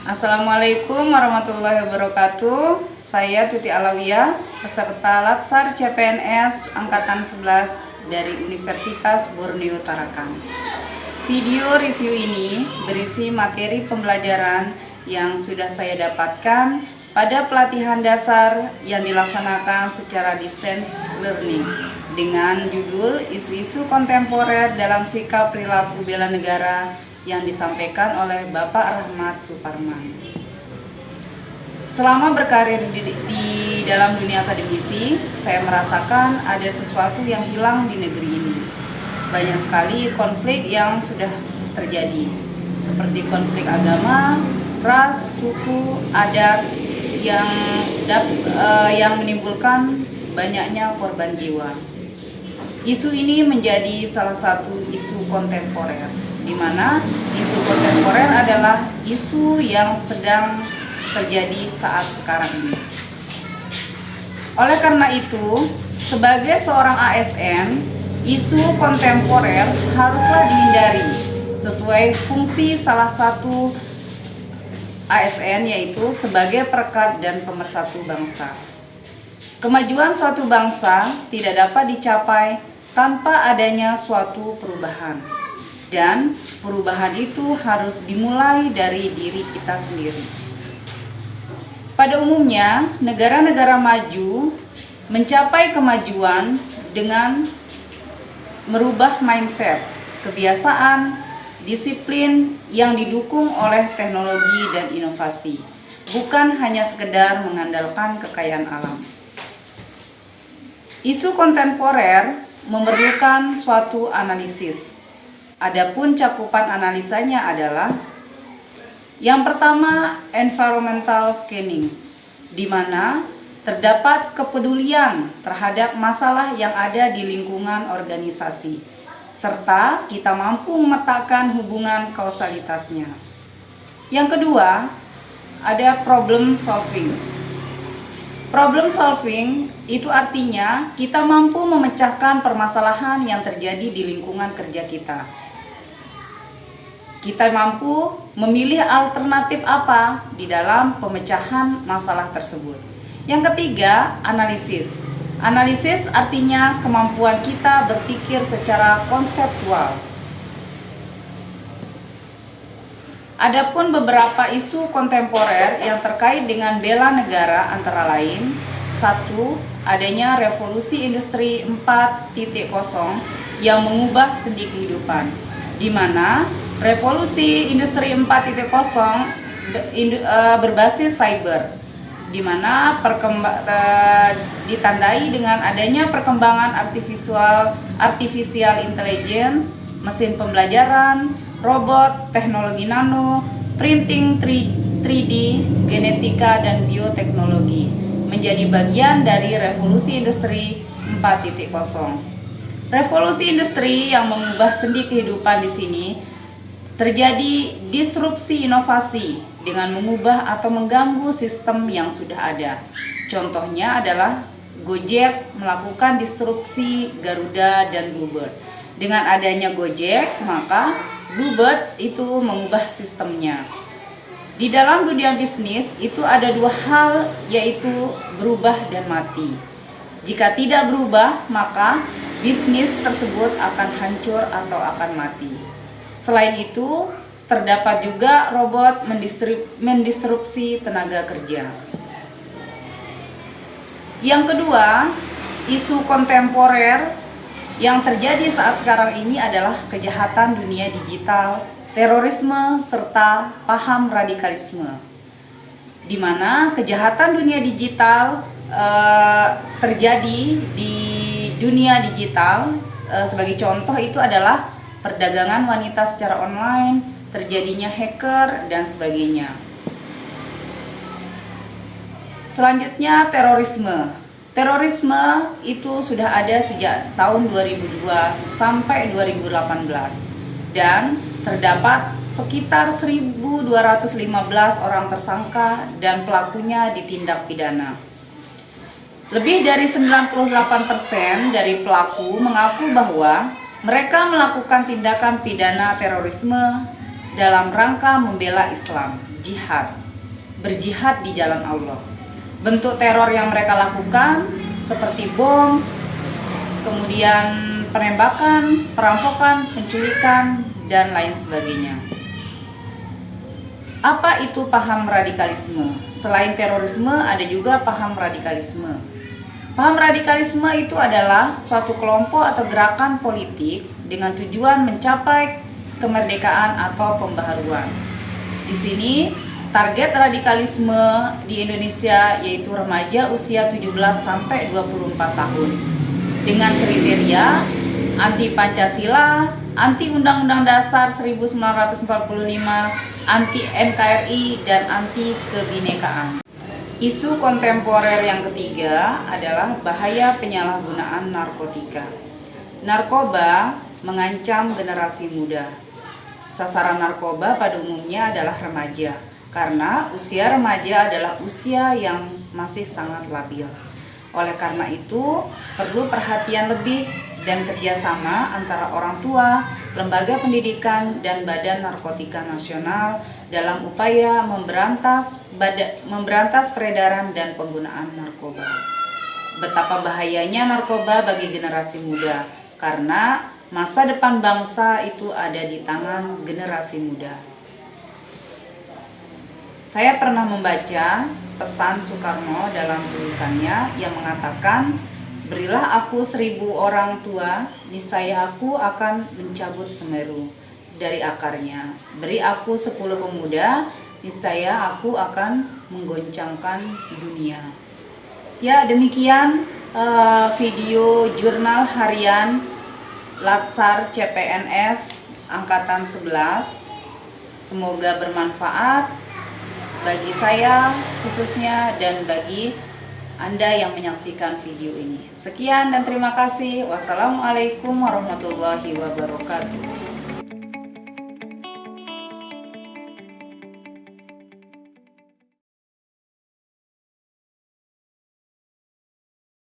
Assalamualaikum warahmatullahi wabarakatuh. Saya Tuti Alawiyah, peserta Latsar CPNS Angkatan 11 dari Universitas Borneo Tarakan. Video review ini berisi materi pembelajaran yang sudah saya dapatkan pada pelatihan dasar yang dilaksanakan secara distance learning dengan judul Isu-isu kontemporer dalam sikap perilaku bela negara yang disampaikan oleh Bapak Rahmat Suparman. Selama berkarir di dalam dunia akademisi, saya merasakan ada sesuatu yang hilang di negeri ini. Banyak sekali konflik yang sudah terjadi, seperti konflik agama, ras, suku, adat yang menimbulkan banyaknya korban jiwa. Isu ini menjadi salah satu isu kontemporer, di mana isu kontemporer adalah isu yang sedang terjadi saat sekarang ini. Oleh karena itu, sebagai seorang ASN, isu kontemporer haruslah dihindari sesuai fungsi salah satu ASN, yaitu sebagai perekat dan pemersatu bangsa. Kemajuan suatu bangsa tidak dapat dicapai tanpa adanya suatu perubahan. Dan perubahan itu harus dimulai dari diri kita sendiri. Pada umumnya, negara-negara maju mencapai kemajuan dengan merubah mindset, kebiasaan, disiplin yang didukung oleh teknologi dan inovasi, bukan hanya sekedar mengandalkan kekayaan alam. Isu kontemporer memerlukan suatu analisis. Adapun cakupan analisanya adalah yang pertama, environmental scanning, di mana terdapat kepedulian terhadap masalah yang ada di lingkungan organisasi, serta kita mampu memetakan hubungan kausalitasnya. Yang kedua, ada problem solving. Problem solving itu artinya kita mampu memecahkan permasalahan yang terjadi di lingkungan kerja kita. Kita mampu memilih alternatif apa di dalam pemecahan masalah tersebut. Yang ketiga, analisis. Analisis artinya kemampuan kita berpikir secara konseptual. Adapun beberapa isu kontemporer yang terkait dengan bela negara antara lain: 1. Adanya revolusi industri 4.0 yang mengubah sendi kehidupan, di mana revolusi industri 4.0 berbasis cyber, di mana ditandai dengan adanya perkembangan artificial intelligence, mesin pembelajaran, robot, teknologi nano, printing 3D, genetika, dan bioteknologi menjadi bagian dari revolusi industri 4.0. Revolusi industri yang mengubah sendi kehidupan di sini terjadi disrupsi inovasi dengan mengubah atau mengganggu sistem yang sudah ada. Contohnya adalah Gojek melakukan disrupsi Garuda dan Bluebird. Dengan adanya Gojek, maka Bluebird itu mengubah sistemnya. Di dalam dunia bisnis itu ada dua hal, yaitu berubah dan mati. Jika tidak berubah, maka bisnis tersebut akan hancur atau akan mati. Selain itu, terdapat juga robot mendisrupsi tenaga kerja. Yang kedua, isu kontemporer yang terjadi saat sekarang ini adalah kejahatan dunia digital, terorisme, serta paham radikalisme, di mana kejahatan dunia digital terjadi di dunia digital. Sebagai contoh itu adalah perdagangan wanita secara online, terjadinya hacker, dan sebagainya. Selanjutnya, terorisme. Terorisme itu sudah ada sejak tahun 2002 sampai 2018 dan terdapat sekitar 1.215 orang tersangka dan pelakunya ditindak pidana. Lebih dari 98% dari pelaku mengaku bahwa mereka melakukan tindakan pidana terorisme dalam rangka membela Islam, jihad, berjihad di jalan Allah. Bentuk teror yang mereka lakukan seperti bom, kemudian penembakan, perampokan, penculikan, dan lain sebagainya. Apa itu paham radikalisme? Selain terorisme, ada juga paham radikalisme. Paham radikalisme itu adalah suatu kelompok atau gerakan politik dengan tujuan mencapai kemerdekaan atau pembaharuan. Di sini, target radikalisme di Indonesia yaitu remaja usia 17 sampai 24 tahun dengan kriteria anti Pancasila, anti Undang-Undang Dasar 1945, anti NKRI, dan anti kebinekaan. Isu kontemporer yang ketiga adalah bahaya penyalahgunaan narkotika. Narkoba mengancam generasi muda. Sasaran narkoba pada umumnya adalah remaja, karena usia remaja adalah usia yang masih sangat labil. Oleh karena itu, perlu perhatian lebih dan kerjasama antara orang tua, lembaga pendidikan, dan Badan Narkotika Nasional dalam upaya memberantas peredaran dan penggunaan narkoba. Betapa bahayanya narkoba bagi generasi muda, karena masa depan bangsa itu ada di tangan generasi muda. Saya pernah membaca pesan Soekarno dalam tulisannya yang mengatakan, "Berilah aku 1000 orang tua, niscaya aku akan mencabut Semeru dari akarnya. Beri aku 10 pemuda, niscaya aku akan menggoncangkan dunia." Ya, demikian video jurnal harian Latsar CPNS Angkatan 11. Semoga bermanfaat bagi saya khususnya dan bagi Anda yang menyaksikan video ini. Sekian dan terima kasih. Wassalamualaikum warahmatullahi wabarakatuh.